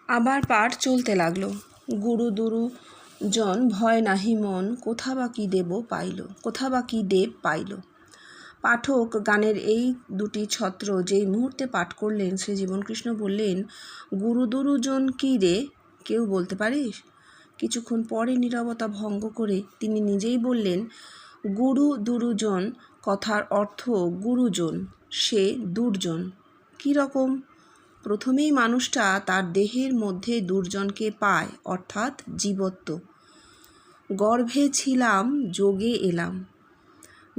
আবার পাঠ চলতে লাগলো। গুরু দুরু জন ভয় নাহি মন, কোথা বা কি দেব পাইল। পাঠক গানের এই দুটি ছত্র যেই মুহূর্তে পাঠ করলেন, শ্রী জীবনকৃষ্ণ বললেন, গুরু দুরু জন কী রে, কেউ বলতে পারিস? কিছুক্ষণ পরে নীরবতা ভঙ্গ করে তিনি নিজেই বললেন, গুরু দুরুজন কথার অর্থ গুরুজন, সে দুর্জন। কী রকম? প্রথমেই মানুষটা তার দেহের মধ্যে দুর্জনকে পায়, অর্থাৎ জীবত্ব। গর্ভে ছিলাম, যোগে এলাম।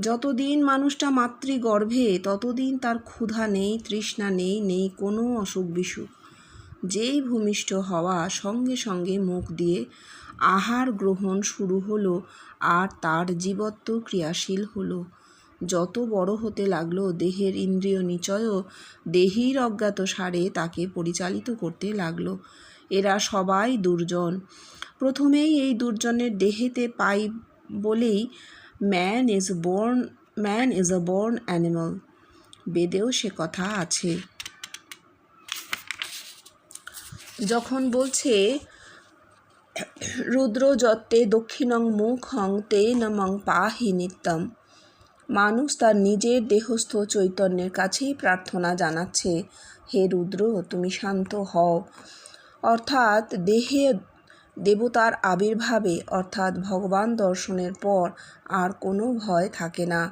যতদিন মানুষটা মাতৃগর্ভে, ততদিন তার ক্ষুধা নেই, তৃষ্ণা নেই, নেই কোনো অসুখ বিসুখ। যেই ভূমিষ্ঠ হওয়া, সঙ্গে সঙ্গে মুখ দিয়ে আহার গ্রহণ শুরু হলো, আর তার জীবত্ব ক্রিয়াশীল হলো। যত বড় হতে লাগলো, দেহের ইন্দ্রিয় নিচয়ও দেহীর অজ্ঞাত সারে তাকে পরিচালিত করতে লাগলো। এরা সবাই দুর্জন। প্রথমেই এই দুর্জনের দেহেতে পাই বলেই man is a born animal. বেদেও সে কথা আছে। যখন বলছে রুদ্র যত্তে দক্ষিণং মুখং তে নমং পাহি নিত্যম, মানুষ তার নিজের দেহস্থ চৈতন্যের কাছেই প্রার্থনা জানাচ্ছে, হে রুদ্র, তুমি শান্ত হও। অর্থাৎ দেহে দেবতার আবির্ভাবে, অর্থাৎ ভগবান দর্শনের পর আর কোনো ভয় থাকে না।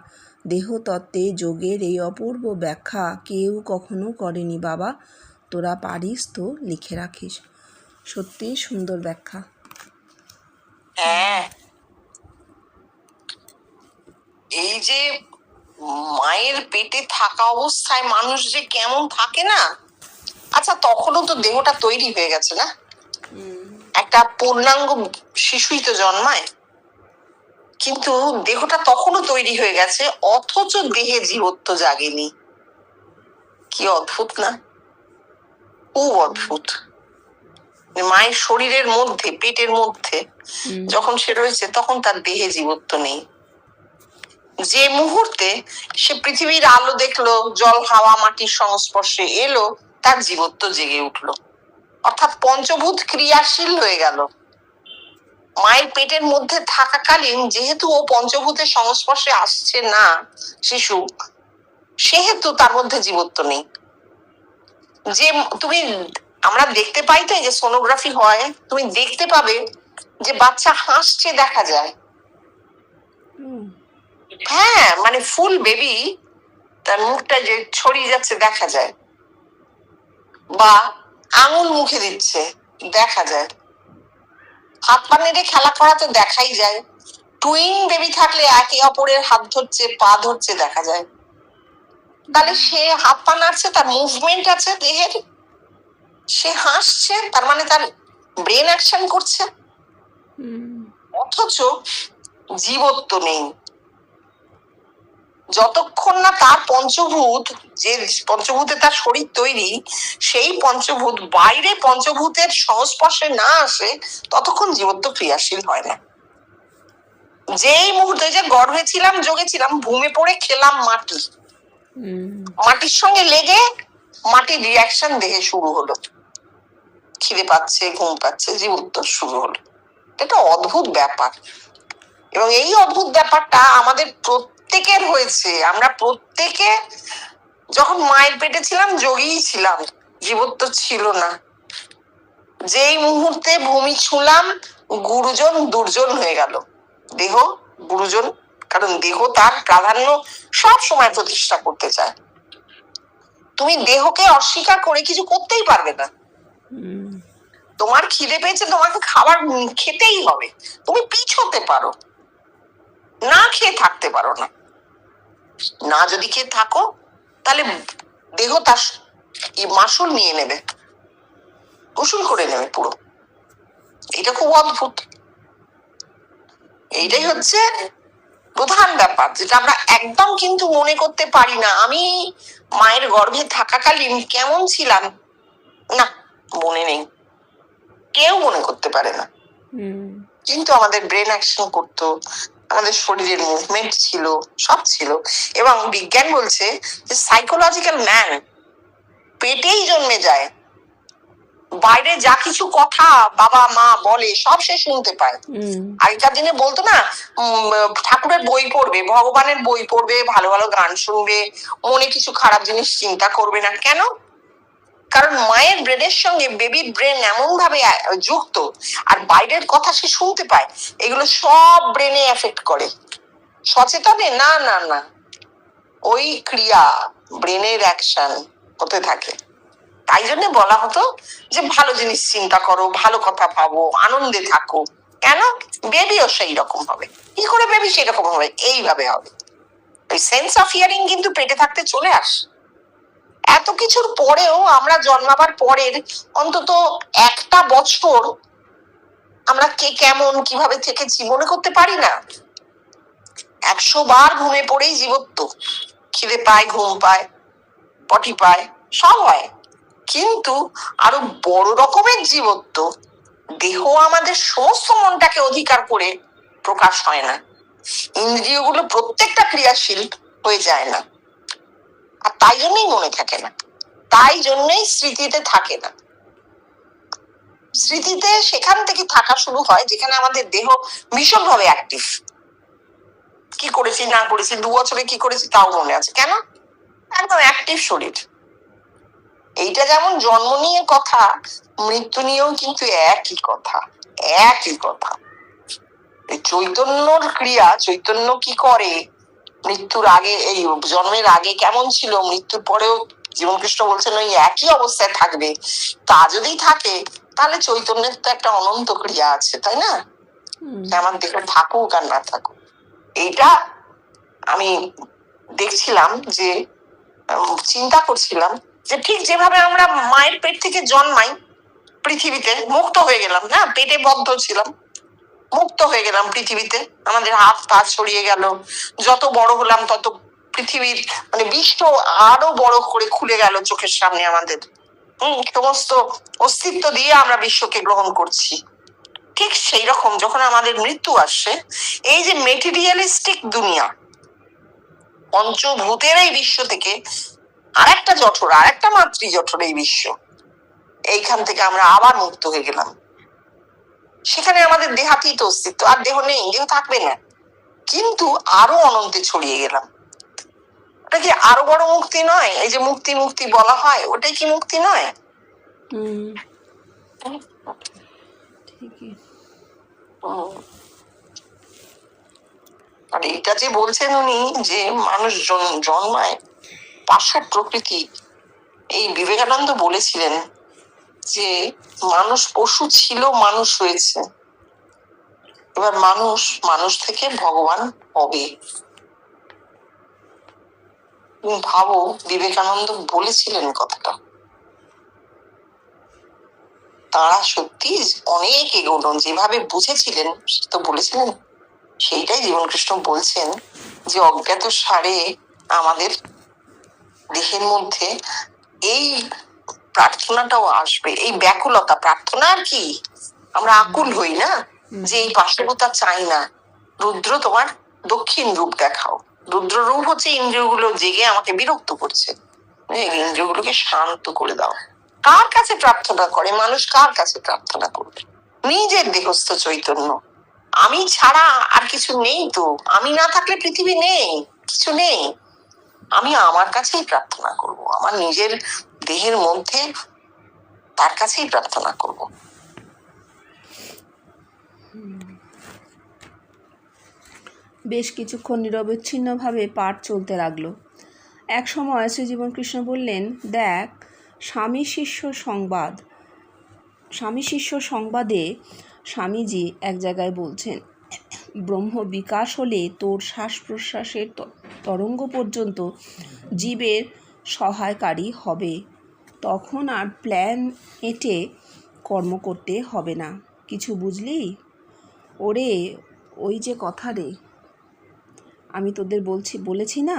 দেহতত্ত্বে যোগের এই অপূর্ব ব্যাখ্যা কেউ কখনো করেনি বাবা, তোরা পারিস তো লিখে রাখিস। সত্যি সুন্দর ব্যাখ্যা। হ্যাঁ, এই যে মায়ের পেটে থাকা অবস্থায় মানুষ যে কেমন থাকে না, আচ্ছা তখনও তো দেহটা তৈরি হয়ে গেছে না, একটা পূর্ণাঙ্গ শিশুই তো জন্মায়, কিন্তু দেহটা তখনও তৈরি হয়ে গেছে, অথচ দেহে জীবত্ব জাগেনি। কি অদ্ভুত না, খুব অদ্ভুত। মায়ের শরীরের মধ্যে, পেটের মধ্যে যখন সে রয়েছে, তখন তার দেহে জীবত্ব নেই। যে মুহূর্তে সে পৃথিবীর আলো দেখলো, জল হাওয়া মাটির সংস্পর্শে এলো, তার জীবত্ব জেগে উঠলো, অর্থাৎ পঞ্চভূত ক্রিয়াশীল হয়ে গেল। মায়ের পেটের মধ্যে থাকাকালীন যেহেতু ও পঞ্চভূতের সংস্পর্শে আসছে না শিশু, সেহেতু তার মধ্যে জীবত্ব নেই। যে তুমি, আমরা দেখতে পাই তো, যে সোনোগ্রাফি হয়, তুমি দেখতে পাবে যে বাচ্চা হাসছে দেখা যায়। হ্যাঁ, মানে ফুল বেবি, তার মুখটা যে ছড়িয়ে যাচ্ছে দেখা যায়, বা আঙুল মুখে দিচ্ছে দেখা যায়, হাত পা নেড়ে খেলা করা তো দেখাই যায়। টুইন বেবি থাকলে একে অপরের হাত ধরছে, পা ধরছে দেখা যায়। তাহলে সে হাত পা নাড়ছে, তার মুভমেন্ট আছে দেহের, সে হাসছে, তার মানে তার ব্রেন অ্যাকশন করছে, অথচ জীবত্ব নেই। যতক্ষণ না তার পঞ্চভূত, যে পঞ্চভূতে তার শরীর তৈরি, সেই পঞ্চভূত বাইরে পঞ্চভূতের সংস্পর্শে না আসে, ততক্ষণ জীবত্ব ক্রিয়াশীল হয় না। যেই মুহূর্তে, যে গর্ভে ছিলাম, যোগে ছিলাম, ভূমে পড়ে খেলাম মাটি, মাটির সঙ্গে লেগে মাটির রিয়াকশন দেহে শুরু হলো, খিদে পাচ্ছে, ঘুম পাচ্ছে, জীবত্ব শুরু হলো। এটা অদ্ভুত ব্যাপার, এবং এই অদ্ভুত ব্যাপারটা আমাদের প্রত্যেকের হয়েছে। আমরা প্রত্যেকে যখন মায়ের পেটে ছিলাম, যোগেই ছিলাম, জীবত্ব ছিল না। যেই মুহূর্তে ভূমি ছুঁলাম, গুরুজন দুর্জন হয়ে গেল। দেহ গুরুজন, কারণ দেহ তার প্রাধান্য সব সময় প্রতিষ্ঠা করতে চায়। তুমি দেহকে অস্বীকার করে কিছু করতেই পারবে না। তোমার খিদে পেয়েছে, তোমাকে খাবার খেতেই হবে। তুমি পিছ হতে পারো, না খেয়ে থাকতে পারো না। না যদি খেয়ে থাকো, তাহলে দেহ তার মাসুল নিয়ে নেবে, উসুল করে নেবে পুরো। এটা খুব অদ্ভুত। এইটাই হচ্ছে প্রধান ব্যাপার, যেটা আমরা একদম কিন্তু মনে করতে পারি না। আমি মায়ের গর্ভে থাকাকালীন কেমন ছিলাম, না মনে নেই, কেউ মনে করতে পারে না। কিন্তু আমাদের ব্রেন অ্যাকশন করতো, আমাদের শরীরের মুভমেন্ট ছিল, সব ছিল। এবং বিজ্ঞান বলছে যে সাইকোলজিক্যাল ম্যান পেটেই জন্মে যায়, বাইরে যা কিছু কথা বাবা মা বলে সব সে শুনতে পায়। আগেকার দিনে বলতো না, ঠাকুরের বই পড়বে, ভগবানের বই পড়বে, ভালো ভালো গান শুনবে, মনে কিছু খারাপ জিনিস চিন্তা করবে না। কেন? কারণ মায়ের ব্রেনের সঙ্গে বেবির ব্রেন এমন ভাবে যুক্ত, আর বাইরের কথা সে শুনতে পায়, এগুলো সব ব্রেনে এফেক্ট করে। সচেতনে না না না, ওই ক্রিয়া ব্রেনের অ্যাকশন হতে থাকে। তাই জন্য বলা হতো যে ভালো জিনিস চিন্তা করো, ভালো কথা ভাবো, আনন্দে থাকো। কেন? বেবিও সেই রকম হবে। কি করে বেবি সেই রকম হবে? এইভাবে হবে। ওই সেন্স অফ হিয়ারিং কিন্তু পেটে থাকতে চলে আসে। এত কিছুর পরেও আমরা জন্মাবার পরের অন্তত একটা বছর আমরা কে কেমন কিভাবে থেকেছি মনে করতে পারি না। 100 বার ঘুমে পড়েই জীবত্ব, খিদে পায়, ঘুম পায়, পটি পায়, সব হয়। কিন্তু আরো বড় রকমের জীবত্ব, দেহ আমাদের সমস্ত মনটাকে অধিকার করে প্রকাশ হয় না। ইন্দ্রিয়গুলো প্রত্যেকটা ক্রিয়াশীল হয়ে যায় না, আর তাই জন্যই মনে থাকে না, তাই জন্যই স্মৃতিতে থাকে না। স্মৃতিতে সেখান থেকে থাকা শুরু হয় যেখানে আমাদের দেহ ভীষণভাবে অ্যাক্টিভ। কি করেছি না করেছি, 2 বছরে কি করেছি তাও মনে আছে। কেন? একদম অ্যাক্টিভ শরীর। এইটা যেমন জন্ম নিয়ে কথা, মৃত্যু নিয়েও কিন্তু একই কথা, একই কথা। চৈতন্যর ক্রিয়া, চৈতন্য কি করে, মৃত্যুর আগে, এই জন্মের আগে কেমন ছিল, মৃত্যুর পরেও জীবনকৃষ্ণ বলছেন ওই একই অবস্থায় থাকবে। তা যদি থাকে তাহলে চৈতন্যের তো একটা অনন্ত ক্রিয়া আছে, তাই না? আমার দেখে থাকুক আর না থাকুক। এইটা আমি দেখছিলাম, যে চিন্তা করছিলাম যে ঠিক যেভাবে আমরা মায়ের পেট থেকে জন্মাই, পৃথিবীতে মুক্ত হয়ে গেলাম না, পেটে বদ্ধ ছিলাম, মুক্ত হয়ে গেলাম পৃথিবীতে, আমাদের হাত পা ছড়িয়ে গেল, যত বড় হলাম তত পৃথিবীর মানে বিশ্ব আরো বড় করে খুলে গেল চোখের সামনে আমাদের। সমস্ত অস্তিত্ব দিয়ে আমরা বিশ্বকে গ্রহণ করছি। ঠিক সেই রকম যখন আমাদের মৃত্যু আসছে, এই যে মেটেরিয়ালিস্টিক দুনিয়া, পঞ্চভূতের এই বিশ্ব থেকে আরেকটা জঠর, আরেকটা মাতৃ জঠর এই বিশ্ব, এইখান থেকে আমরা আবার মুক্ত হয়ে গেলাম। সেখানে আমাদের দেহাতীত অস্তিত্ব, আর দেহ নেই, দেহ থাকবে না, কিন্তু আরো অনন্তে ছড়িয়ে গেলাম। ওটা কি আরো বড় মুক্তি নয়? এই যে মুক্তি মুক্তি বলা হয়, ওটাই কি মুক্তি নয়? আর এটা যে বলছেন উনি, যে মানুষ জন্মায় পাশার প্রকৃতি, এই বিবেকানন্দ বলেছিলেন যে মানুষ পশু ছিল, মানুষ হয়েছে, এবার মানুষ, মানুষ থেকে ভগবান হবে। ভাবো বিবেকানন্দ বলেছিলেন কথাটা, তারা সত্যি অনেক এগোনো, যেভাবে বুঝেছিলেন তো বলেছিলেন, সেইটাই জীবনকৃষ্ণ বলছেন যে অজ্ঞাত সারে আমাদের দেহের মধ্যে এই প্রার্থনাটাও আসবে, এই ব্যাকুলতা। প্রার্থনা আর কি, আমরা আকুল হই না যে এই পাশবিকতা চাই না, রুদ্র তোমার দক্ষিণ রূপ দেখাও। রুদ্র রূপ হচ্ছে ইন্দ্রিয়গুলো জেগে আমাকে বিরক্ত করছে, ইন্দ্রিয়গুলোকে শান্ত করে দাও। কার কাছে প্রার্থনা করে মানুষ? কার কাছে প্রার্থনা করবে? নিজের দেহস্থ চৈতন্য। আমি ছাড়া আর কিছু নেই তো, আমি না থাকলে পৃথিবী নেই, কিছু নেই। আমি আমার কাছেই প্রার্থনা করব, আমার নিজের দেহের মধ্যে তার কাছেই প্রার্থনা করব। বেশ কিছুক্ষণ নিরবচ্ছিন্নভাবে পাঠ চলতে লাগলো। এক সময় শ্রীজীবনকৃষ্ণ বললেন, দেখ, স্বামী শিষ্য সংবাদে স্বামীজি এক জায়গায় বলছেন, ব্রহ্ম বিকাশ হলে তোর শ্বাস প্রশ্বাসের তরঙ্গ পর্যন্ত জীবের সহায়কারী হবে, তখন আর প্ল্যান এঁটে কর্ম করতে হবে না। কিছু বুঝলি? ওরে, ওই যে কথা রে, আমি তোদের বলেছি না,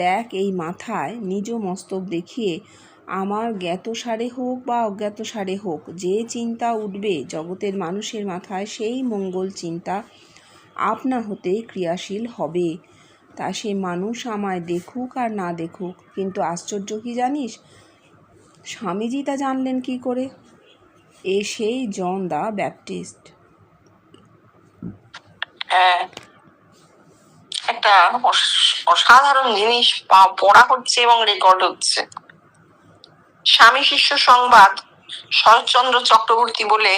দেখ, এই মাথায় নিজ মস্তক দেখিয়ে আমার জ্ঞাতসারে হোক বা অজ্ঞাতসারে হোক, যে চিন্তা উঠবে জগতের মানুষের মাথায়, সেই মঙ্গল চিন্তা আপনা হতেই ক্রিয়াশীল হবে। তা সে মানুষ আমায় দেখুক আর না দেখুক। কিন্তু আশ্চর্য কি জানিস? স্বামীজি তা জানলেন কি করে? এ সেই জন দ্য ব্যাপটিস্ট। হ্যাঁ, একটা অসাধারণ জিনিস পড়া হচ্ছে এবং রেকর্ড হচ্ছে। স্বামী শিষ্য সংবাদ, শরৎচন্দ্র চক্রবর্তী বলে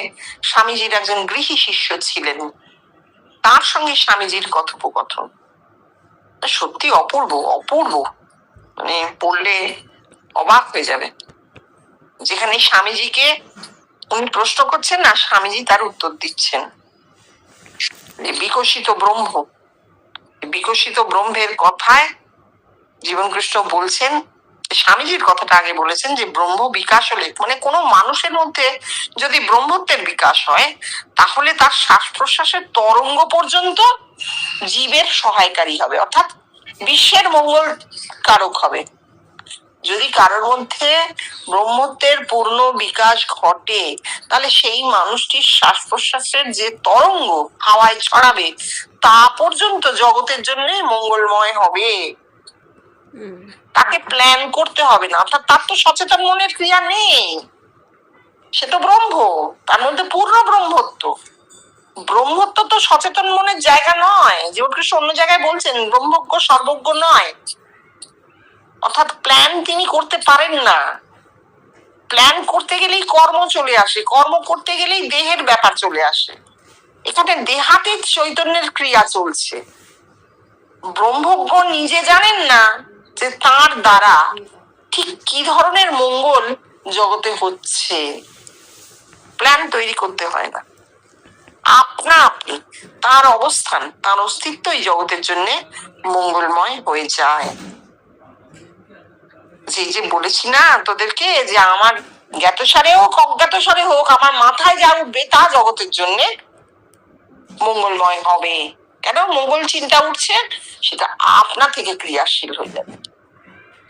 স্বামীজির একজন গৃহী শিষ্য ছিলেন, তার সঙ্গে স্বামীজির কথোপকথন সত্যি অপূর্ব অপূর্ব, মানে পড়লে অবাক হয়ে যাবে। যেখানে স্বামীজিকে উনি প্রশ্ন করছেন না, স্বামীজি তার উত্তর দিচ্ছেন। বিকশিত ব্রহ্মের কথায় জীবনকৃষ্ণ বলছেন, স্বামীজির কথাটা আগে বলেছেন যে ব্রহ্ম বিকাশ হলে, মানে কোনো মানুষের মধ্যে যদি ব্রহ্মত্বের বিকাশ হয় তাহলে তার শ্বাস প্রশ্বাসের তরঙ্গ পর্যন্ত জীবের সহায়কারী হবে, অর্থাৎ বিশ্বের মঙ্গল কারক হবে। যদি কারোর মধ্যে ব্রহ্মত্বের পূর্ণ বিকাশ ঘটে তাহলে সেই মানুষটির শ্বাস প্রশ্বাসের যে তরঙ্গ হাওয়ায় ছড়াবে তা পর্যন্ত জগতের জন্য মঙ্গলময় হবে। তাকে প্ল্যান করতে হবে না, অর্থাৎ তার তো সচেতন মনের ক্রিয়া নেই, সে তো ব্রহ্ম, তার মধ্যে পূর্ণ ব্রহ্মত্ব তো সচেতন মনের জায়গা নয়। জীবনকৃষ্ণ অন্য জায়গায় বলছেন ব্রহ্মজ্ঞ সর্বজ্ঞ নয়, অর্থাৎ প্ল্যান তিনি করতে পারেন না। প্ল্যান করতে গেলেই কর্ম চলে আসে, কর্ম করতে গেলেই দেহের ব্যাপার চলে আসে। এখানে দেহাতীত চৈতন্যের ক্রিয়া চলছে। ব্রহ্মজ্ঞ নিজে জানেন না যে তার দ্বারা ঠিক কি ধরনের মঙ্গল জগতে হচ্ছে। প্ল্যান তৈরি করতে হয় না, আপনা আপনি তার অবস্থান, তার অস্তিত্বই জগতের জন্য মঙ্গলময় হয়ে যায়। যে বলেছি না তোদেরকে যে আমার জ্ঞাতসারে হোক অজ্ঞাতসারে হোক আমার মাথায় যা উঠবে তা জগতের জন্য মঙ্গলময় হবে। কেন মঙ্গল চিন্তা উঠছে, সেটা আপনা থেকে ক্রিয়াশীল হয়ে যাবে।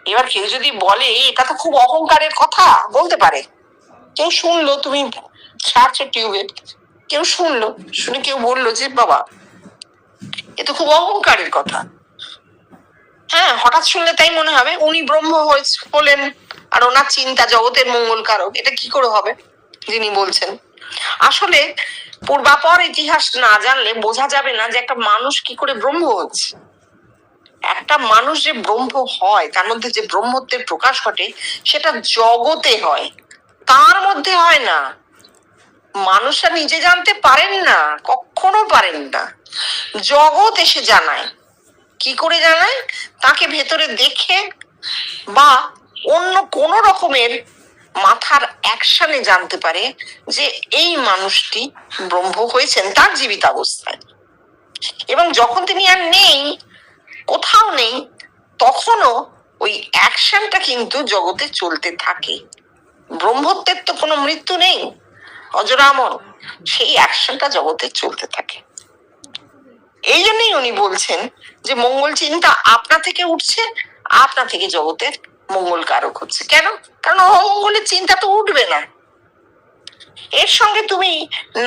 এবার কেউ যদি বলে এটা তো খুব অহংকারের কথা, বলতে পারে। কেউ শুনলো, তুমি ছাড়ছো টিউবে, কেউ শুনলো, শুনে কেউ বললো যে বাবা এ তো খুব অহংকারের কথা। হ্যাঁ, হঠাৎ শুনলে তাই মনে হবে উনি ব্রহ্ম হলেন আর ওনার চিন্তা জগতের মঙ্গল কারক। এটা কি করে হবে যিনি বলছেন? আসলে পূর্বাপর ইতিহাস না জানলে বোঝা যাবে না যে একটা মানুষ কি করে ব্রহ্ম হচ্ছে। একটা মানুষ যে ব্রহ্ম হয়, তার মধ্যে যে ব্রহ্মত্বের প্রকাশ ঘটে, সেটা জগতে হয়, তার মধ্যে হয় না। মানুষরা নিজে জানতে পারেন না, কখনো পারেন না, জগৎ এসে জানায়। কি করে জানায়? তাকে ভেতরে দেখে বা অন্য কোন রকমের মাথার অ্যাকশনে জানতে পারে যে এই মানুষটি ব্রহ্ম হয়েছেন তার জীবিত অবস্থায়। এবং যখন তিনি আর নেই, কোথাও নেই, তখনও ওই অ্যাকশনটা কিন্তু জগতে চলতে থাকে। ব্রহ্মত্বের তো কোনো মৃত্যু নেই, অজরামর, সেই অ্যাকশনটা জগতে চলতে থাকে। এই জন্যই উনি বলছেন যে মঙ্গল চিন্তা আপনা থেকে উঠছে, আপনা থেকে জগতের মঙ্গল কারক হচ্ছে। কেন? কারণ অমঙ্গলের চিন্তা তো উঠবে না। এর সঙ্গে তুমি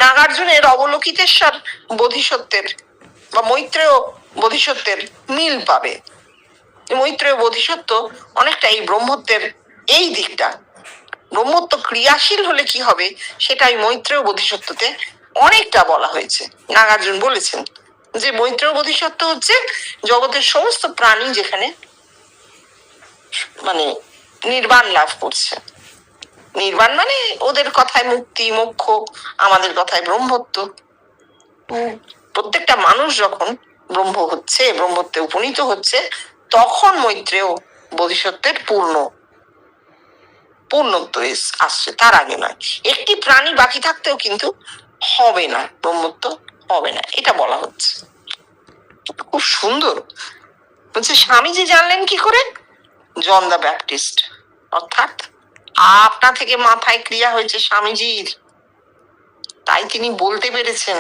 নাগার্জুনের অবলোকিতেশ্বর বোধিসত্ত্বের বা মৈত্রেয় বোধিসত্ত্বের মিল পাবে। মৈত্রেয় বোধিসত্ত্ব অনেকটা এই ব্রহ্মত্বের এই দিকটা, ব্রহ্মত্ব ক্রিয়াশীল হলে কি হবে সেটাই মৈত্রেয় বোধিসত্ত্বতে অনেকটা বলা হয়েছে। নাগার্জুন বলেছেন যে মৈত্রেয় বোধিসত্ত্ব হচ্ছে জগতের সমস্ত প্রাণী যেখানে মানে নির্বাণ লাভ করছে। নির্বাণ মানে ওদের কথায় মুক্তি, মোক্ষ, আমাদের কথায় ব্রহ্মত্ব। প্রত্যেকটা মানুষ যখন ব্রহ্ম হচ্ছে, ব্রহ্মত্বে উপনীত হচ্ছে, তখন মৈত্রেয় বোধিসত্ত্বের পূর্ণত্ব আসছে, তার আগে নয়। একটি প্রাণী বাকি থাকতেও কিন্তু হবে না, ব্রহ্মত্ব হবে না, এটা বলা হচ্ছে। খুব সুন্দর বলছে। স্বামীজি জানলেন কি করে? জন দ্য ব্যাপটিস্ট, অর্থাৎ আপনা থেকে মাথায় ক্রিয়া হয়েছে স্বামীজির, তাই তিনি বলতে পেরেছেন।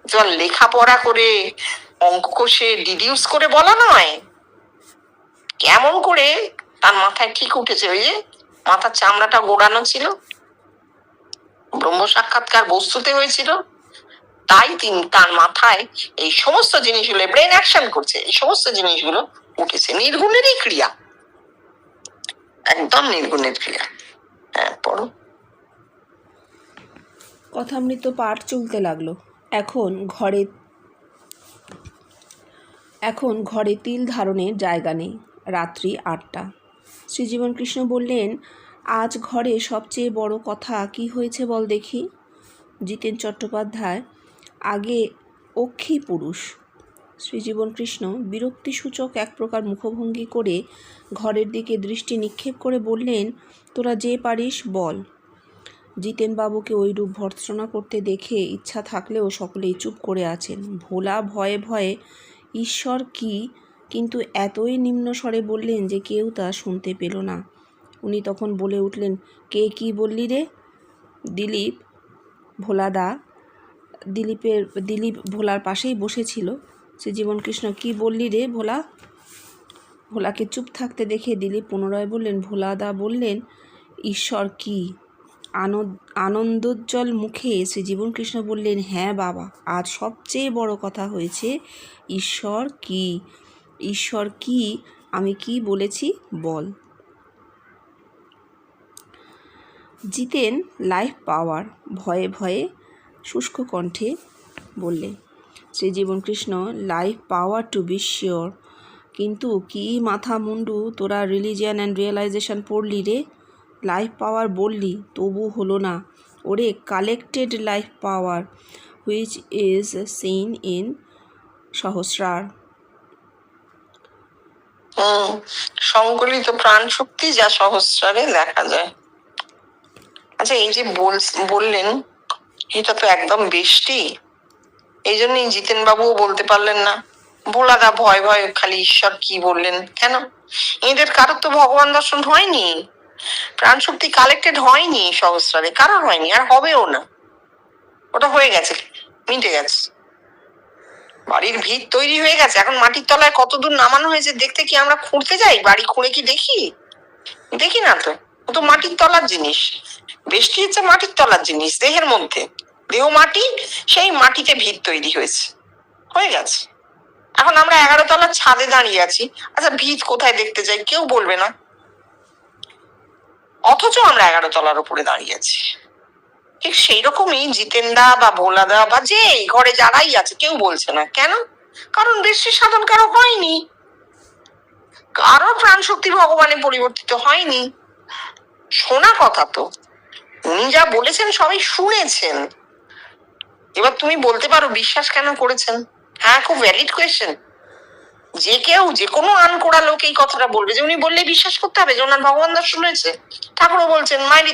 যখন লেখাপড়া করে অঙ্ক কষে ডিডিউস করে বলা নয়, কেমন করে তার মাথায় ঠিক উঠেছে। ওই যে মাথার চামড়াটা গোড়ানো ছিল, ব্রহ্ম সাক্ষাৎকার বস্তুতে হয়েছিল, তাই তিনি তার মাথায় এই সমস্ত জিনিসগুলো ব্রেন অ্যাকশন করছে, এই সমস্ত জিনিসগুলো উঠেছে। নির্গুণেরই ক্রিয়া, একদম নির্গুণের ক্রিয়া। হ্যাঁ, পড়ো। কথামৃত পাঠ চলতে লাগলো। এখন ঘরে তিল ধারণের জায়গা নেই। রাত্রি 8টা। শ্রীজীবন কৃষ্ণ বললেন, আজ ঘরে সবচেয়ে বড় কথা কি হয়েছে বল দেখি। জিতেন চট্টোপাধ্যায়, আগে অক্ষী পুরুষ। শ্রীজীবন কৃষ্ণ বিরক্তিসূচক এক প্রকার মুখভঙ্গি করে ঘরের দিকে দৃষ্টি নিক্ষেপ করে বললেন, তোরা যে পারিস বল। জিতেনবাবুকে ওইরূপ ভর্ৎসনা করতে দেখে ইচ্ছা থাকলেও সকলেই চুপ করে আছেন। ভোলা ভয়ে ভয়ে ঈশ্বর কি কিন্তু এতই নিম্ন স্বরে বললেন যে কেউ তা শুনতে পেল না। উনি তখন বলে উঠলেন, কে কি বললি রে? দিলীপ ভোলার পাশেই বসেছিল। শ্রীজীবন কৃষ্ণ, কি বললি রে ভোলা? ভোলাকে চুপ থাকতে দেখে দিলীপ পুনরায় বললেন, ভোলাদা বললেন, ঈশ্বর কি? আনন্দোজ্জ্বল মুখে শ্রীজীবন কৃষ্ণ বললেন, হ্যাঁ বাবা, আজ সবচেয়ে বড় কথা হয়েছে। ঈশ্বর কি? ঈশ্বর কি? আমি কি বলেছি বল। জিতেন লাইফ পাওয়ার ভয়ে ভয়ে শুষ্ক কণ্ঠে বললেন। শ্রীজীবন Krishna, life power to be sure, কিন্তু কি মাথা মুন্ডু তোরা রিলিজিয়ান অ্যান্ড রিয়েলাইজেশন পড়লি রে? লাইফ পাওয়ার বললি, তবু হলো না। ওরে, collected life power which is seen in সহস্রার। সংকলিত প্রাণ শক্তি যা সহস্রারে দেখা যায়। আচ্ছা, এই যে বললেন, এটা তো একদম বেষ্টি। এই জন্যই জিতেন বাবুও বলতে পারলেন না। ভোলাদা ভয় ভয় খালি ঈশ্বর কি বললেন কেন? এদের কারোর তো ভগবান দর্শন হয়নি, প্রাণ শক্তি কালেক্টেড হয়নি সহস্রারে, কারোর হয়নি, আর হবেও না। ওটা হয়ে গেছে, মিটে গেছে। বাড়ির ভিত তৈরি হয়ে গেছে, এখন মাটির তলায় কতদূর নামানো হয়েছে দেখতে কি আমরা খুঁড়তে যাই? বাড়ি খুঁড়ে কি দেখি না তো। ও তো মাটির তলার জিনিস। বেষ্টি হচ্ছে মাটির তলার জিনিস, দেহের মধ্যে। দেহ মাটি, সেই মাটিতে ভিত তৈরি হয়েছে, হয়ে গেছে। এখন আমরা 11 তলার ছাদে দাঁড়িয়ে আছি। আচ্ছা, ভিত কোথায় দেখতে যাই? কেউ বলবে না, অথচ আমরা 11 তলার উপরে দাঁড়িয়ে আছি। ঠিক সেই রকমই জিতেনদা বা ভোলাদা বা যে ঘরে যারাই আছে কেউ বলছে না কেন? কারণ বেশি সাধন কারো হয়নি, কারো প্রাণ শক্তি ভগবানে পরিবর্তিত হয়নি। শোনা কথা তো, উনি যা বলেছেন সবাই শুনেছেন। এবার তুমি বলতে পারো বিশ্বাস কেন করেছেন? হ্যাঁ, খুব ভ্যালিড কোয়েশ্চেন। যে কেউ, যে কোনো আনকোড়া লোক এই কথাটা বলবে যে উনি বললে বিশ্বাস করতে হবে যে ওনার ভগবান দর্শন হয়েছে। ঠাকুরও বলছেন, মায়ের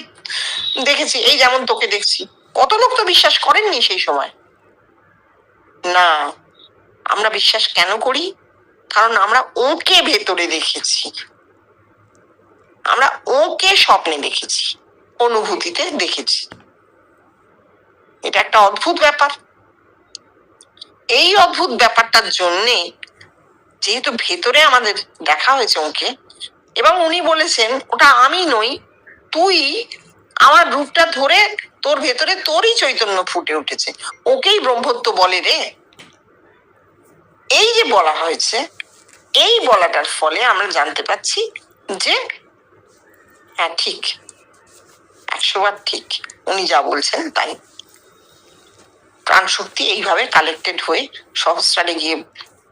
দেখেছি, এই যেমন তোকে দেখছি। কত লোক তো বিশ্বাস করেননি সেই সময়। না, আমরা বিশ্বাস কেন করি? কারণ আমরা ওকে ভেতরে দেখেছি, আমরা ওকে স্বপ্নে দেখেছি, অনুভূতিতে দেখেছি। এটা একটা অদ্ভুত ব্যাপার। এই অদ্ভুত ব্যাপারটার জন্যে, যেহেতু ভেতরে আমাদের দেখা হয়েছে ওকে, এবং উনি বলেছেন ওটা আমি নই, তুই আমার রূপটা ধরে তোর ভেতরে তোরই চৈতন্য ফুটে উঠেছে, ওকেই ব্রহ্মত্ব বলে রে। এই যে বলা হয়েছে, এই বলাটার ফলে আমরা জানতে পাচ্ছি যে হ্যাঁ ঠিক, 100 বার ঠিক, উনি যা বলছেন তাই। প্রাণ শক্তি এইভাবে কালেক্টেড হয়ে সহস্রারে গিয়ে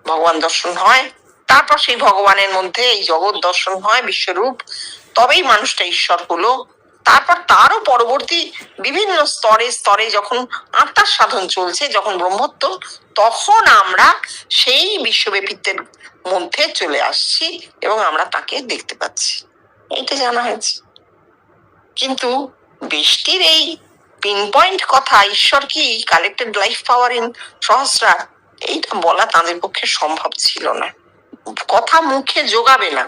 ভগবান দর্শন হয়, তারপর সেই ভগবানের মধ্যে এই জগৎ দর্শন হয়, বিশ্বরূপ, তবেই মানুষটা ঈশ্বর হলো। তারপর তারও পরবর্তী বিভিন্ন স্তরে স্তরে যখন আত্মার সাধন চলছে, যখন ব্রহ্মত্ব, তখন আমরা সেই বিশ্বব্যাপিত্বের মধ্যে চলে আসছি এবং আমরা তাকে দেখতে পাচ্ছি। এইটা জানা হয়েছে। কিন্তু বেষ্টির এই পিন পয়েন্ট কথা, ঈশ্বর কি কালেক্টেড লাইফ পাওয়ার ইন সহস্রা, এইটা বলা তাদের পক্ষে সম্ভব ছিল না। কথা মুখে জোগাবে না,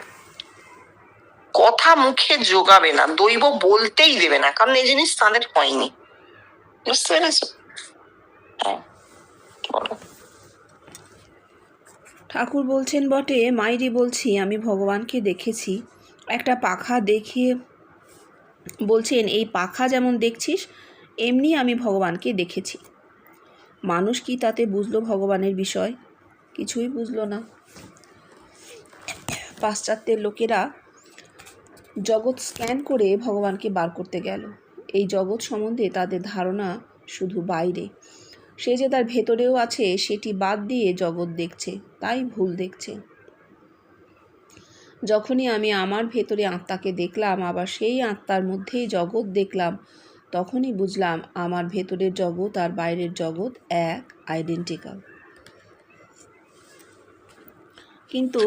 কথা মুখে জোগাবে না, দৈব বলতেই দেবে না, কারণ এই জিনিস তাদের হয়নি। বুঝতে পেরেছ? ঠাকুর বলছেন বটে, মাইরি বলছি আমি ভগবানকে দেখেছি। একটা পাখা দেখিয়ে বলছেন, এই পাখা যেমন দেখছিস এমনি আমি ভগবানকে দেখেছি। মানুষ কি তাতে বুঝলো ভগবানের বিষয়? কিছুই বুঝলো না। পাশ্চাত্যের লোকেরা জগৎ স্ক্যান করে ভগবানকে বার করতে গেল। এই জগৎ সম্বন্ধে তাদের ধারণা শুধু বাইরে। সে যে তার ভেতরেও আছে সেটি বাদ দিয়ে জগৎ দেখছে, তাই ভুল দেখছে। যখনই আমি আমার ভেতরে আত্মাকে দেখলাম, আবার সেই আত্মার মধ্যেই জগৎ দেখলাম, তখনই বুঝলাম আমার ভেতরের জগৎ আর বাইরের জগৎ এক, আইডেন্টিক্যাল। কিন্তু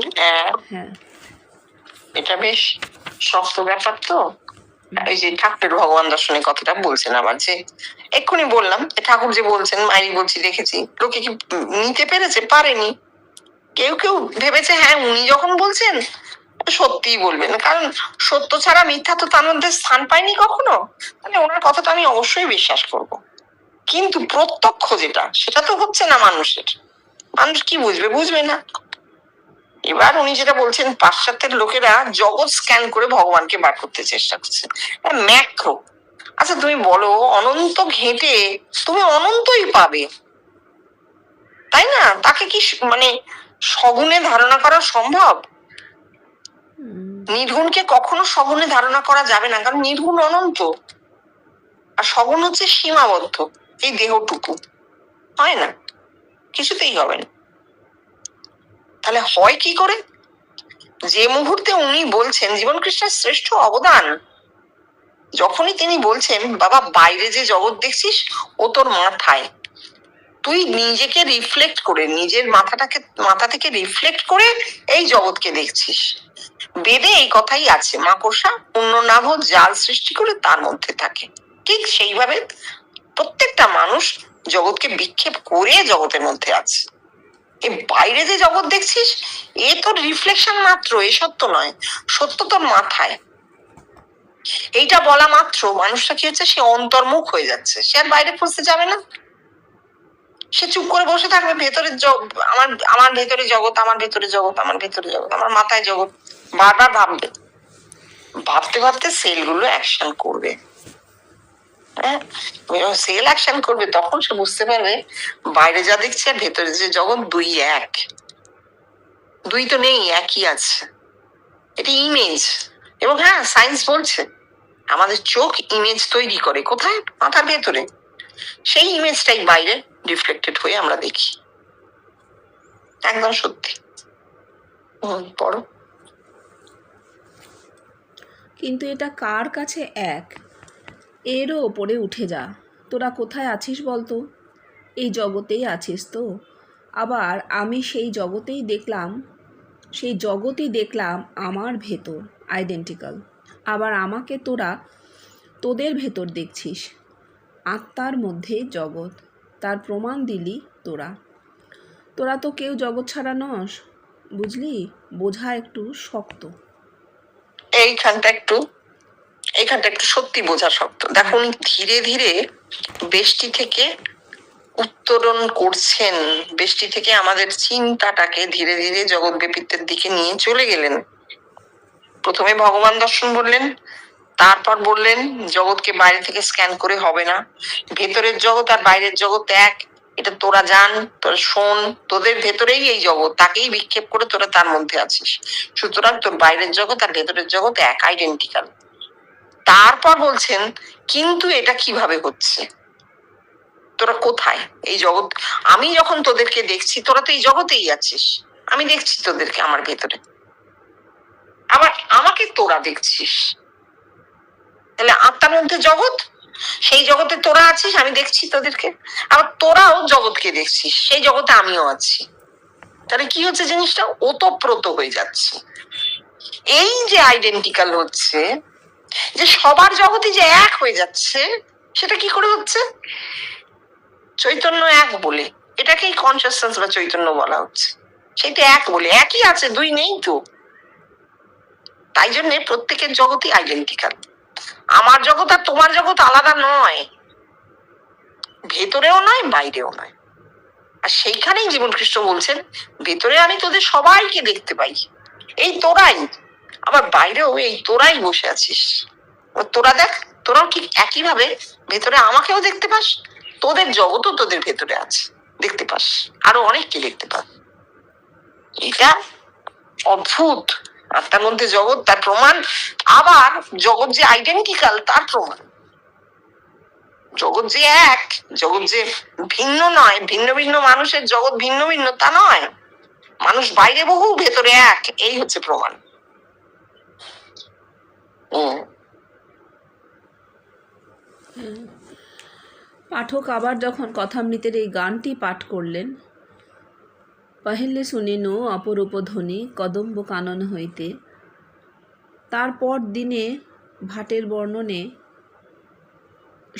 হ্যাঁ, এটা বেশ শক্ত ব্যাপার। তো ওই যে ঠাকুরের ভগবান দর্শনের কথাটা বলছেন আবার, যে এক্ষুনি বললাম ঠাকুর যে বলছেন, মাইরি বলছি দেখেছি, লোকে কি নিতে পেরেছে? পারেনি। কেউ কেউ ভেবেছে হ্যাঁ উনি যখন বলছেন সত্যিই বলবেন, কারণ সত্য ছাড়া মিথ্যা তো তার মধ্যে স্থান পায়নি কখনো, তাহলে ওনার কথাটা আমি অবশ্যই বিশ্বাস করব। কিন্তু প্রত্যক্ষ যেটা, সেটা তো হচ্ছে না মানুষের। মানুষ কি বুঝবে? বুঝবে না। এবার উনি যেটা বলছেন, পাশ্চাত্যের লোকেরা জগৎ স্ক্যান করে ভগবানকে বার করতে চেষ্টা করছে, ম্যাক্রো। আচ্ছা তুমি বলো, অনন্ত ঘেঁটে তুমি অনন্তই পাবে, তাই না? তাকে কি মানে সগুণে ধারণা করা সম্ভব? নির্গুণকে কখনো সগুণে ধারণা করা যাবে না, কারণ নির্গুণ অনন্ত, আর সগুণ হচ্ছে সীমাবদ্ধ, এই দেহটুকু। হয় না, কিছুতেই হবে না। তাহলে হয় কি করে? যে মুহূর্তে উনি বলছেন, জীবন কৃষ্ণের শ্রেষ্ঠ অবদান, যখনই তিনি বলছেন বাবা বাইরে যে জগৎ দেখছিস ও তোর মাথায়, তুই নিজেকে রিফ্লেক্ট করে, নিজের মাথা থেকে রিফ্লেক্ট করে এই জগৎকে দেখছিস। বেদে এই কথাই আছে, মাকড়সা পুণ্যনাভ জাল সৃষ্টি করে তার মধ্যে থাকে। ঠিক সেইভাবে প্রত্যেকটা মানুষ জগৎকে বিক্ষেপ করে জগতের মধ্যে আছে। এই বাইরে যে জগৎ দেখছিস এ তোর রিফ্লেকশন মাত্র, এ সত্য নয়, সত্য তোর মাথায়। এইটা বলা মাত্র মানুষটা কি হচ্ছে, সে অন্তর্মুখ হয়ে যাচ্ছে, সে আর বাইরে খুঁজতে যাবে না। সে চুপ করে বসে থাকবে, ভেতরের আমার আমার ভেতরে জগৎ, আমার ভেতরে জগৎ, আমার ভেতরে জগৎ, আমার মাথায় জগৎ, বারবার ভাববে। ভাবতে ভাবতে সেলগুলো অ্যাকশন করবে। হ্যাঁ, সেল অ্যাকশন করবে, তখন সে বুঝতে পারবে বাইরে যা দেখছে আর ভেতরে যে জগৎ দুই এক। দুই তো নেই, একই আছে। এটা ইমেজ। এবং হ্যাঁ, সায়েন্স বলছে আমাদের চোখ ইমেজ তৈরি করে কোথায়? মাথার ভেতরে। সেই ইমেজটাই বাইরে রিফ্লেক্টেড হয়ে আমরা দেখি। একদম সত্যি। পড়ো। কিন্তু এটা কার কাছে এক? এরও ওপরে উঠে যা। তোরা কোথায় আছিস বলতো? এই জগতেই আছিস তো? আবার আমি সেই জগতেই দেখলাম আমার ভেতর, আইডেন্টিক্যাল। আবার আমাকে তোরা তোদের ভেতর দেখছিস, আত্মার মধ্যে জগৎ। তার প্রমাণ দিলি তোরা। তোরা তো কেউ জগৎ ছাড়া নস, বুঝলি? বোঝা একটু শক্ত। এইখানটা একটু সত্যি বোঝা শক্ত। দেখো উনি ধীরে ধীরে বেষ্টি থেকে উত্তরণ করছেন, বেষ্টি থেকে আমাদের চিন্তাটাকে ধীরে ধীরে জগৎ ব্যাপিত্বের দিকে নিয়ে চলে গেলেন। প্রথমে ভগবান দর্শন বললেন, তারপর বললেন জগৎকে বাইরে থেকে স্ক্যান করে হবে না, ভেতরের জগৎ আর বাইরের জগৎ এক, এটা তোরা জান, তোরা শোন, তোদের ভেতরেই এই জগৎ, তাকেই বিক্ষেপ করে তোরা তার মধ্যে আছিস, সুতরাং তোর বাইরের জগৎ আর ভেতরের জগৎ এক, আইডেন্টিক্যাল। তারপর বলছেন কিন্তু এটা কিভাবে হচ্ছে, তোরা কোথায়? এই জগৎ আমি যখন তোদেরকে দেখছি, তোরা তো এই জগতেই আছিস, আমি দেখছি তোদেরকে আমার ভেতরে, আবার আমাকে তোরা দেখছিস। তাহলে আত্মার মধ্যে জগৎ, সেই জগতে তোরা আছিস, আমি দেখছি তোদেরকে, আবার তোরাও জগৎকে দেখছিস, সেই জগতে আমিও আছি। তাহলে কি হচ্ছে জিনিসটা? ওতপ্রোত হয়ে যাচ্ছে। এই যে আইডেন্টিক্যাল হচ্ছে, যে সবার জগতে যে এক হয়ে যাচ্ছে, সেটা কি করে হচ্ছে? চৈতন্য এক বলে, এটাকেই কনসিয়াসনেস বা চৈতন্য বলা হচ্ছে। সেটা এক বলে, একই আছে, দুই নেই তো। তাই জন্য প্রত্যেকের জগতই আইডেন্টিক্যাল। আমার জগৎ আর তোমার জগৎ আলাদা নয়, ভেতরেও নয় বাইরেও নয়। আর সেইখানেই জীবন কৃষ্ণ বলছেন ভেতরে আমি তোদের সবাইকে দেখতে পাই, এই তোরাই, আবার বাইরেও এই তোরাই বসে আছিস। তোরা দেখ, তোরাও ঠিক একই ভাবে ভেতরে আমাকেও দেখতে পাস, তোদের জগৎও তোদের ভেতরে আছে, দেখতে পাস, আরো অনেককে দেখতে পাস। এটা অদ্ভুত। আত্মার মধ্যে জগৎ, তার প্রমাণ। আবার জগৎ যে আইডেন্টিক্যাল তার প্রমাণ। জগৎ জগৎ যে এক, জগৎ যে ভিন্ন নয়, ভিন্ন ভিন্ন মানুষের জগৎ ভিন্ন ভিন্ন তা নয়, মানুষ বাইরে বহু ভেতরে এক, এই হচ্ছে প্রমাণ। পাঠক আবার যখন কথামৃতের এই গানটি পাঠ করলেন, পহেলে শুনিনু অপরূপ ধ্বনি কদম্ব কানন হইতে, তারপর দিনে ভাটের বর্ণনে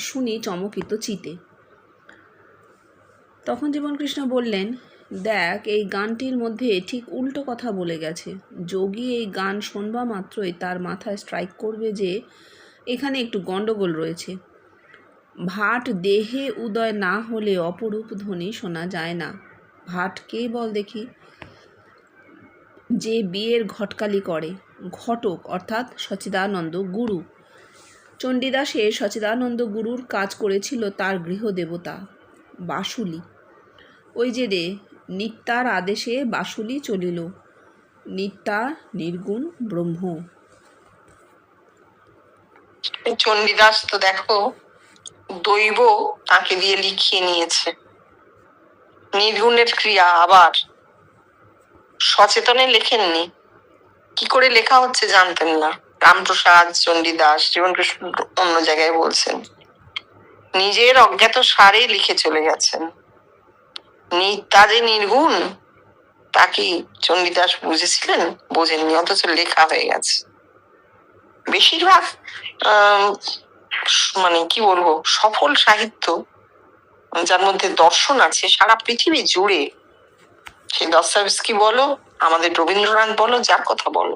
শুনি চমকিত চিতে। তখন জীবনকৃষ্ণ বললেন, দেখ, এই গানটির মধ্যে ঠিক উল্টো কথা বলে গেছে। যোগী এই গান শোনবা মাত্রই তার মাথায় স্ট্রাইক করবে যে এখানে একটু গণ্ডগোল রয়েছে। ভাট দেহে উদয় না হলে অপরূপ ধ্বনি শোনা যায় না। ভাট কে বল দেখি? যে বিয়ের ঘটকালি করে, ঘটক অর্থাৎ সচ্চিদানন্দ গুরু। চণ্ডীদাসে সচ্চিদানন্দ গুরুর কাজ করেছিল তার গৃহদেবতা বাসুলি। ওই যে রে, নিত্যার আদেশে বাসুলি চলিল, নিত্যা নির্গুণ ব্রহ্ম। চণ্ডীদাস তো দেখো দৈব তাকে দিয়ে লিখিয়ে নিয়েছে। নির্গুণের ক্রিয়া আবার সচেতনে লেখেননি, কি করে লেখা হচ্ছে জানতেন না। রামপ্রসাদ, চণ্ডীদাস, জীবনকৃষ্ণ অন্য জায়গায় বলছেন নিজের অজ্ঞাত সারে লিখে চলে গেছেন। নিত্যা যে নির্গুণ তা কি চণ্ডীদাস বুঝেছিলেন? বোঝেননি, অথচ লেখা হয়ে গেছে। বেশিরভাগ মানে কি বলবো, সফল সাহিত্য যার মধ্যে দর্শন আছে সারা পৃথিবী জুড়ে, সেই দস্তয়েভস্কি বলো, আমাদের রবীন্দ্রনাথ বলো, যার কথা বলো,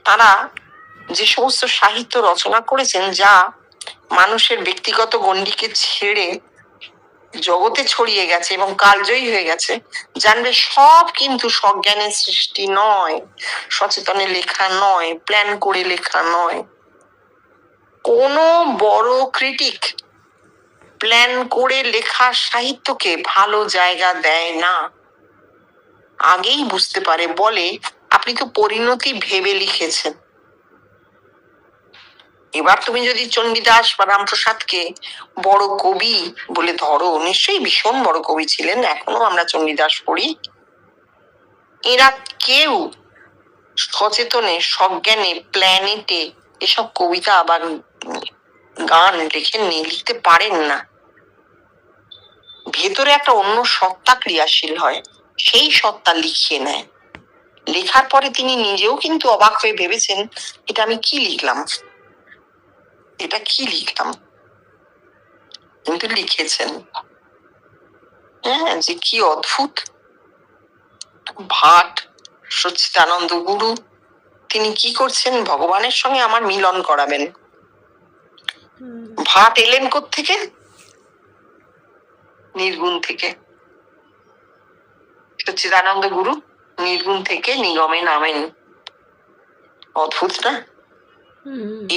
তারা যে সমস্ত সাহিত্য রচনা করেছেন যা মানুষের ব্যক্তিগত গণ্ডিকে ছেড়ে জগতে ছড়িয়ে গেছে এবং কালজয়ী হয়ে গেছে, জানবে সব কিন্তু সজ্ঞানের সৃষ্টি নয়, সচেতনে লেখা নয়, প্ল্যান করে লেখা নয়। কোন বড় ক্রিটিক প্ল্যান করে লেখা সাহিত্যকে ভালো জায়গা দেয় না, আগেই বুঝতে পারে, বলে আপনি তো পরিণতি ভেবে লিখেছেন। এবার তুমি যদি চণ্ডীদাস বা রামপ্রসাদকে বড় কবি বলে ধরো, নিশ্চয়ই ভীষণ বড় কবি ছিলেন, এখনো আমরা চণ্ডীদাস পড়ি, এরা কেউ সচেতনে সজ্ঞানে প্ল্যানেটে এসব কবিতা বা গান লেখেননি, লিখতে পারেন না। ভেতরে একটা অন্য সত্তা ক্রিয়াশীল হয়, সেই সত্তা লিখিয়ে নেয়। লেখার পরে তিনি নিজেও কিন্তু অবাক হয়ে ভেবেছেন, এটা আমি কি লিখলাম, এটা কি লিখলাম, কিন্তু লিখেছেন। হ্যাঁ, যে কি অদ্ভুত। ভাট সচ্চিদানন্দ গুরু তিনি কি করছেন, ভগবানের সঙ্গে আমার মিলন করাবেন। ভাট এলেন কোত্থেকে? নির্গুণ থেকে। সচ্চিদানন্দ গুরু নির্গুণ থেকে নিগমে নামেন। অদ্ভুত না?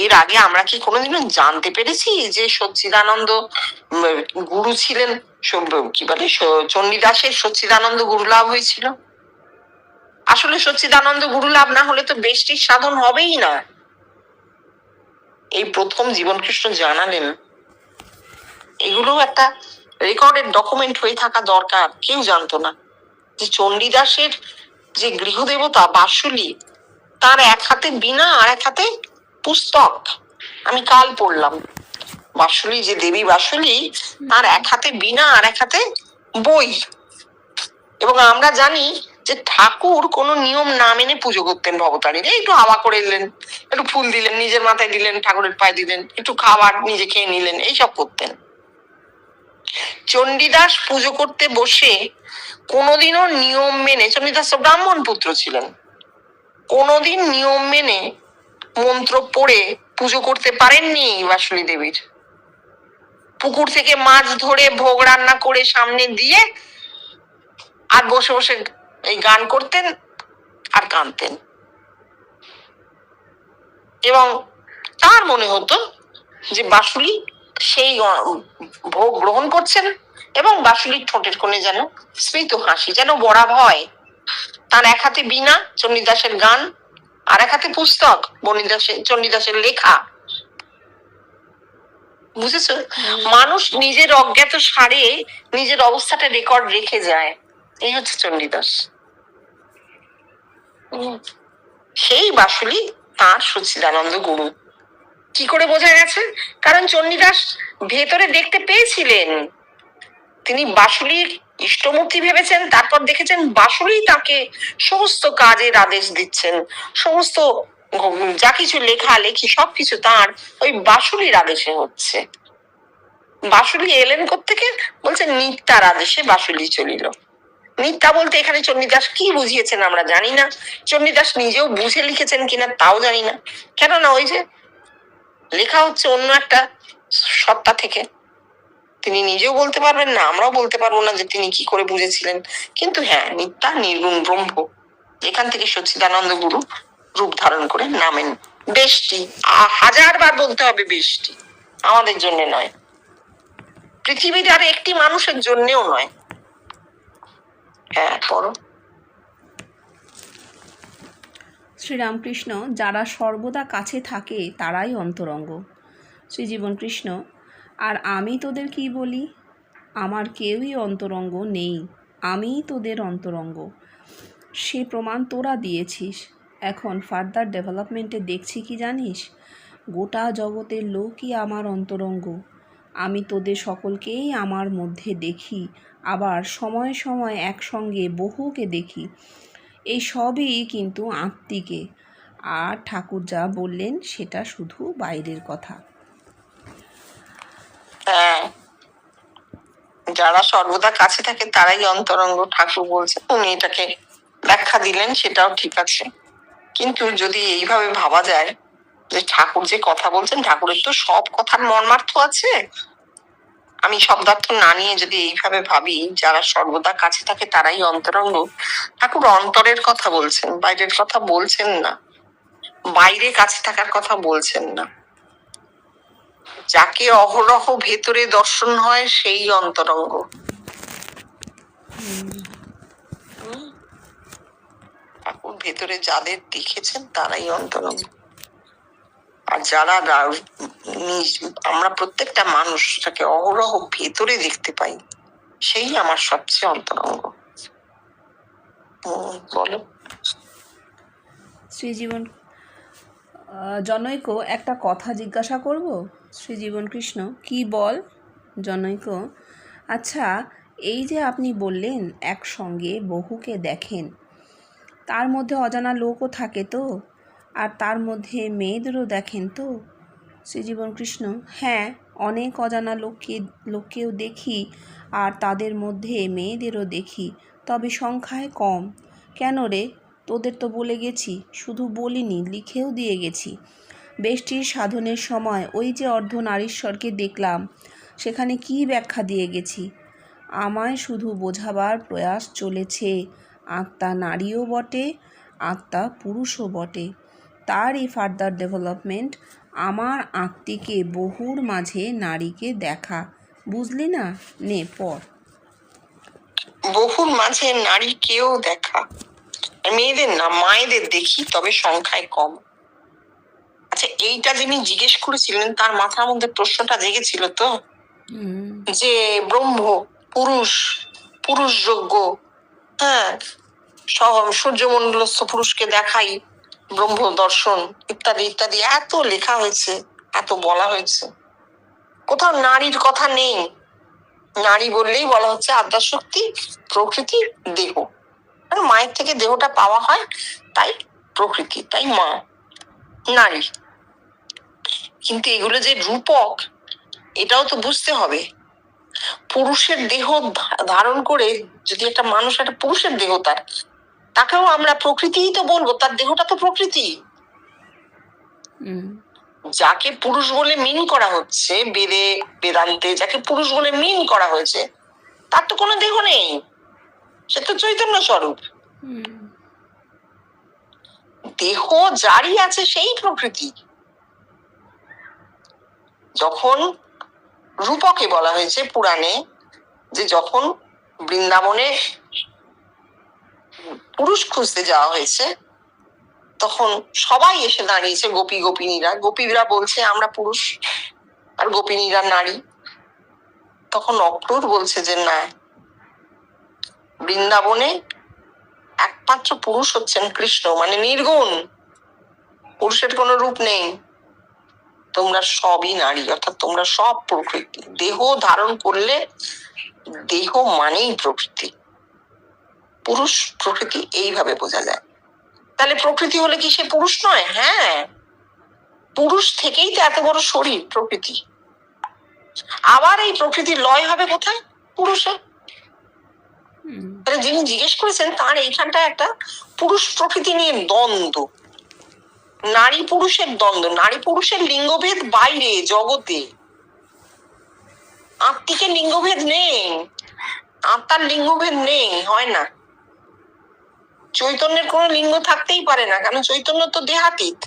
এর আগে আমরা কি কোনোদিনও জানতে পেরেছি যে সচ্চিদানন্দ গুরু ছিলেন? কি বলে, চণ্ডীদাসের সচ্চিদানন্দ গুরু লাভ হয়েছিল। আসলে সচ্চিদানন্দ গুরু লাভ না হলে তো বেষ্টির সাধন হবেই না, এই প্রথম জীবনকৃষ্ণ জানালেন। এগুলো একটা রেকর্ডেড ডকুমেন্ট হয়ে থাকা দরকার। কেউ জানতো না যে চণ্ডীদাসের যে গৃহদেবতা বাসুলি, তার এক হাতে বীণা আর এক হাতে পুস্তক। আমি কাল পড়লাম, বাসুলি যে দেবী বাসুলি, তার এক হাতে বীণা আর এক হাতে বই। এবং আমরা জানি যে ঠাকুর কোনো নিয়ম না মেনে পুজো করতেন ভবতারীর। একটু হাওয়া করে দিলেন, একটু ফুল দিলেন, নিজের মাথায় দিলেন, ঠাকুরের পায়ে দিলেন, একটু খাবার নিজে খেয়ে নিলেন, এইসব করতেন। চণ্ডীদাস পুজো করতে বসে কোনোদিনও নিয়ম মেনে, চণ্ডীদাস ব্রাহ্মণ পুত্র ছিলেন, কোনোদিন নিয়ম মেনে মন্ত্র পড়ে পুজো করতে পারেননি বাসুলি দেবীর। পুকুর থেকে মাছ ধরে ভোগ রান্না করে সামনে দিয়ে আর বসে বসে এই গান করতেন আর কাঁদতেন। এবং তার মনে হতো যে বাসুলি সেই ভোগ গ্রহণ করছেন এবং বাসুলির ঠোঁটের কোণে যেন স্মিত হাসি, যেন বরাব হয়। তার এক হাতে বীণা, চণ্ডীদাসের গান, আর এক হাতে পুস্তক, চণ্ডীদাসের লেখা। বুঝেছো? মানুষ নিজের অজ্ঞাত সারে নিজের অবস্থাটা রেকর্ড রেখে যায়। এই হচ্ছে চণ্ডীদাস। সেই বাসুলি তার সচ্চিদানন্দ গুরু। কি করে বোঝা গেছে? কারণ চণ্ডীদাস ভেতরে দেখতে পেয়েছিলেন, তিনি বাসুলির ইষ্টমূর্তি ভেবেছেন, তারপর দেখেছেন বাসুলি তাকে সমস্ত কাজের আদেশ দিচ্ছেন, সমস্ত যা কিছু লেখা লেখি সবকিছু তার ওই বাসুলির আদেশে হচ্ছে। বাসুলি এলেন কোত্থেকে? বলছেন নিত্যার আদেশে বাসুলি চলিল। নিত্যা বলতে এখানে চণ্ডীদাস কি বুঝিয়েছেন আমরা জানি না, চণ্ডীদাস নিজেও বুঝে লিখেছেন কিনা তাও জানি না, কেননা ওই যে লেখা হচ্ছে অন্য একটা সত্তা থেকে, তিনি নিজেও বলতে পারবেন না, আমরাও বলতে পারবো না যে তিনি কি করে বুঝেছিলেন। কিন্তু হ্যাঁ, নিত্যা নির্গুণ ব্রহ্ম, এখান থেকে সচ্চিদানন্দ গুরু রূপ ধারণ করে নামেন বেষ্টি। 1000 বার বলতে হবে বেষ্টি, আমাদের জন্য নয়, পৃথিবীর আর একটি মানুষের জন্যও নয়। হ্যাঁ, পড়ো। শ্রীরামকৃষ্ণ, যারা সর্বদা কাছে থাকে তারাই অন্তরঙ্গ। শ্রীজীবন কৃষ্ণ, আর আমি তোদের কি বলি? আমার কেউই অন্তরঙ্গ নেই, আমিই তোদের অন্তরঙ্গ। সে প্রমাণ তোরা দিয়েছিস। এখন ফার্দার ডেভেলপমেন্টে দেখছি কি জানিস? গোটা জগতের লোকই আমার অন্তরঙ্গ। আমি তোদের সকলকেই আমার মধ্যে দেখি, আবার সময় সময় একসঙ্গে বহুকে দেখি। এই সবই কিন্তু আত্মিকে, আর ঠাকুর যা বললেন সেটা শুধু বাইরের কথা। হ্যাঁ, যারা সর্বদা কাছে থাকে তারাই অন্তরঙ্গ, ঠাকুর বলছেন, উনি এটাকে ব্যাখ্যা দিলেন, সেটাও ঠিক আছে। কিন্তু যদি এইভাবে ভাবা যায় যে ঠাকুর যে কথা বলছেন, ঠাকুরের তো সব কথার মর্মার্থ আছে, আমি শব্দার্থ না নিয়ে যদি এইভাবে ভাবি যারা সর্বদা কাছে থাকে তারাই অন্তরঙ্গ, ঠাকুর অন্তরের কথা বলছেন, বাইরের কথা বলছেন না, বাইরে কাছে থাকার কথা বলছেন না। যাকে অহরহ ভেতরে দর্শন হয় সেই অন্তরঙ্গ। ঠাকুর ভেতরে যাদের দেখেছেন তারাই অন্তরঙ্গ। আর যারা আমরা প্রত্যেকটা মানুষ যাকে অহরহ ভেতরে দেখতে পাই সেই আমার সবচেয়ে অন্তরঙ্গ। বলো। শ্রীজীবন জনৈক, একটা কথা জিজ্ঞাসা করব? শ্রীজীবন কৃষ্ণ, কি বল জনৈক? আচ্ছা, এই যে আপনি বললেন একসঙ্গে বহুকে দেখেন, তার মধ্যে অজানা লোকও থাকে তো? আর তার মধ্যে মেয়েদেরও দেখেন তো? শ্রীজীবন কৃষ্ণ, হ্যাঁ, অনেক অজানা লোককেও দেখি, আর তাদের মধ্যে মেয়েদেরও দেখি, তবে সংখ্যায় কম। কেন রে? তোদের তো বলে গেছি, শুধু বলিনি, লিখেও দিয়ে গেছি। বেষ্টির সাধনের সময় ওই যে অর্ধনারীশ্বরকে দেখলাম, সেখানে কি ব্যাখ্যা দিয়ে গেছি? আমায় শুধু বোঝাবার প্রয়াস চলেছে, আত্মা নারীও বটে, আত্মা পুরুষও বটে। তার এই ফার্দার ডেভেলপমেন্ট আমার আত্মিকে বহুর মাঝে নারীকে দেখা, বুঝলি না? নে পড়। বহুর মাঝে নারীকেও দেখা, মেয়েদের না মায়েদের দেখি, তবে সংখ্যায় কম। আচ্ছা, এইটা যিনি জিজ্ঞেস করেছিলেন তার মাথার মধ্যে প্রশ্নটা জেগেছিল তো, যে ব্রহ্ম পুরুষ, পুরুষ যোগ্য, হ্যাঁ, সূর্যমণ্ডলস্থ পুরুষকে দেখাই ব্রহ্ম দর্শন ইত্যাদি ইত্যাদি, এত লেখা হয়েছে, এত বলা হয়েছে, কোথাও নারীর কথা নেই। নারী বললেই বলা হচ্ছে আদ্যাশক্তি, প্রকৃতি, দেহ। মায়ের থেকে দেহটা পাওয়া হয়, তাই প্রকৃতি, তাই মা, নারী। কিন্তু এগুলো যে রূপক, এটাও তো বুঝতে হবে। পুরুষের দেহ ধারণ করে যদি একটা মানুষ, একটা পুরুষের দেহ, তাকেও আমরা প্রকৃতিই তো বলবো, তার দেহটা তো প্রকৃতি। যাকে পুরুষ বলে মিন করা হচ্ছে বেদে, বেদান্তে যাকে পুরুষ বলে মিন করা হয়েছে, তার তো কোনো দেহ নেই, সে তো চৈতন্য স্বরূপ। দেহ যারই আছে সেই প্রকৃতি। যখন রূপকে বলা হয়েছে পুরাণে, যে যখন বৃন্দাবনে পুরুষ খুঁজতে যাওয়া হয়েছে, তখন সবাই এসে দাঁড়িয়েছে, গোপী গোপিনীরা, গোপীরা বলছে আমরা পুরুষ, আর গোপিনীরা নারী। তখন অক্রূর বলছে যে না, বৃন্দাবনে একমাত্র পুরুষ হচ্ছেন কৃষ্ণ, মানে নির্গুণ, পুরুষের কোনো রূপ নেই। তোমরা সবই নারী, অর্থাৎ তোমরা সব প্রকৃতি। দেহ ধারণ করলে দেহ মানেই প্রকৃতি, পুরুষ প্রকৃতি এইভাবে বোঝা যায়। তাহলে প্রকৃতি হলে কি সে পুরুষ নয়? হ্যাঁ, পুরুষ থেকেই তো এত বড় শরীর প্রকৃতি। আবার এই প্রকৃতির লয় হবে কোথায়? পুরুষে। তাহলে যিনি জিজ্ঞেস করেছেন তার এইখানটা একটা পুরুষ প্রকৃতি নিয়ে দ্বন্দ্ব, নারী পুরুষের দ্বন্দ্ব। নারী পুরুষের লিঙ্গভেদ বাইরে জগতে, আত্মিকের লিঙ্গভেদ নেই, আত্মার লিঙ্গভেদ নেই, হয় না। চৈতন্যের কোনো লিঙ্গ থাকতেই পারে না, কারণ চৈতন্য তো দেহাতীত।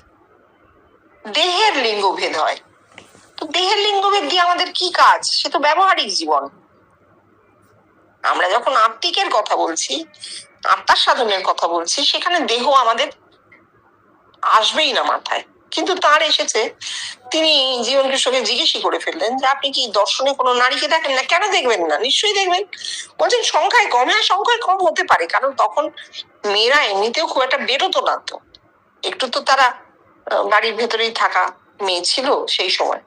দেহের লিঙ্গভেদ হয়, তো দেহের লিঙ্গভেদ দিয়ে আমাদের কি কাজ? সে তো ব্যবহারিক জীবন। আমরা যখন আত্মিকের কথা বলছি, আত্মার সাধনের কথা বলছি, সেখানে দেহ আমাদের আসবেই না মাথায়। কিন্তু তার এসেছে, তিনি জীবন কৃষ্ণকে জিজ্ঞেসই করে ফেললেন যে আপনি কি দর্শনে কোনো নারীকে দেখেন না? কেন দেখবেন না? নিশ্চয়ই দেখবেন। বলছেন সংখ্যায় কম। হ্যাঁ, সংখ্যায় কম হতে পারে, কারণ তখন মেয়েরা এমনিতেও খুব একটা বেরোতো না, তো একটু তো তারা বাড়ির ভেতরেই থাকা মেয়ে ছিল সেই সময়,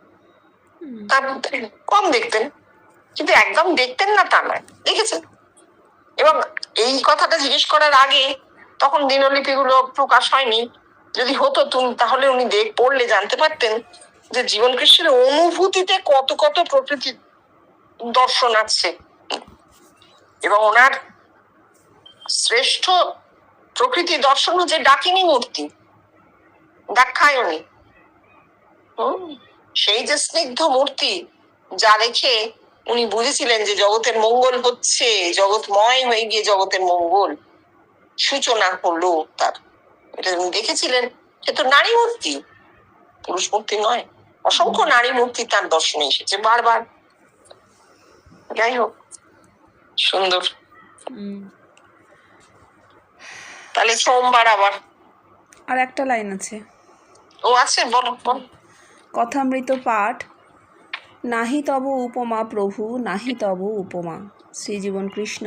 তার কম দেখতেন। কিন্তু একদম দেখতেন না তা নয়, দেখেছেন। এবং এই কথাটা জিজ্ঞেস করার আগে তখন দিনলিপিগুলো প্রকাশ হয়নি। যদি হতো তাহলে উনি পড়লে জানতে পারতেন যে জীবন কৃষ্ণের অনুভূতিতে কত কত প্রকৃতি দর্শন আছে। এবং ওনার শ্রেষ্ঠ প্রকৃতি দর্শন হচ্ছে ডাকিনী মূর্তি, দাক্ষায়ণী। সেই যে স্নিগ্ধ মূর্তি, যা দেখে উনি বুঝেছিলেন যে জগতের মঙ্গল হচ্ছে, জগৎময় হয়ে গিয়ে জগতের মঙ্গল সূচনা হলো তার, এটা উনি দেখেছিলেন। সে তো নারী মূর্তি, পুরুষ মূর্তি নয়। অসংখ্য নারী মূর্তি তার দর্শনে এসেছে বারবার। যাই হোক, সুন্দর। তাহলে সোমবার আবার আর একটা লাইন আছে। ও আছে, বলো বলো। কথামৃত পাঠ, নাহি তব উপমা প্রভু, নাহি তব উপমা। শ্রীজীবন কৃষ্ণ,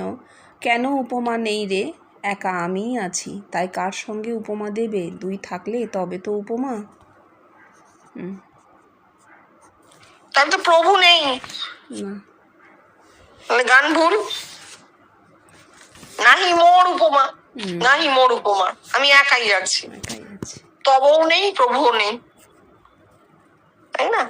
কেন উপমা নেই রে, একা আমিই আছি, তাই কার সঙ্গে উপমা দেবে? দুই থাকলে তবে তো উপমা। তাহলে তো প্রভু নেই, না, তাহলে গান ভুল। নাহি মোর উপমা, নাহি মোর উপমা, আমি একাই আছি। একাই আছে। তবও নেই, প্রভুও নেই, তাই না?